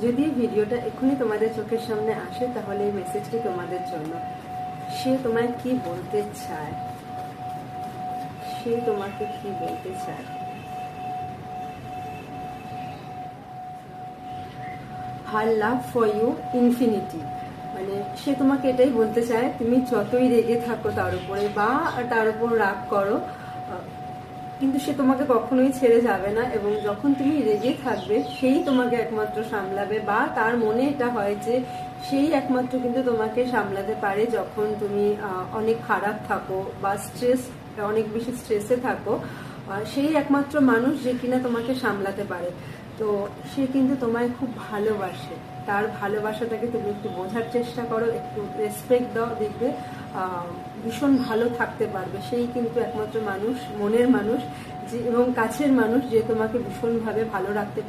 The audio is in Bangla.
যদি ভিডিওটা এক্ষুনি তোমাদের চোখের সামনে আসে তাহলে এই মেসেজটি তোমাদের জন্য। সে তোমায় কি বলতে চায়, সে তোমাকে কি বলতে চায়। হার লাভ ফর ইউ ইনফিনিটি, মানে সে তোমাকে এটাই বলতে চায়, তুমি যতই রেগে থাকো তার উপরে বা তার উপর রাগ করো, কিন্তু সে তোমাকে কখনোই ছেড়ে যাবে না। এবং যখন তুমি রেগে থাকবে সেই তোমাকে একমাত্র সামলাবে, বা তার মনে এটা হয় যে সেই একমাত্র কিন্তু তোমাকে সামলাতে পারে যখন তুমি অনেক খারাপ থাকো বা অনেক বেশি স্ট্রেসে থাকো। সেই একমাত্র মানুষ যে কিনা তোমাকে সামলাতে পারে। তো সে কিন্তু তোমায় খুব ভালোবাসে, তার ভালোবাসাটাকে তুমি একটু বোঝার চেষ্টা করো, একটু রেসপেক্ট দাও, দেখবে ভীষণ ভালো থাকতে পারবে। সেই কিন্তু একমাত্র মানুষ, মনের মানুষ যে এবং কাছের মানুষ, যে তোমাকে ভীষণভাবে ভালো রাখতে পারে।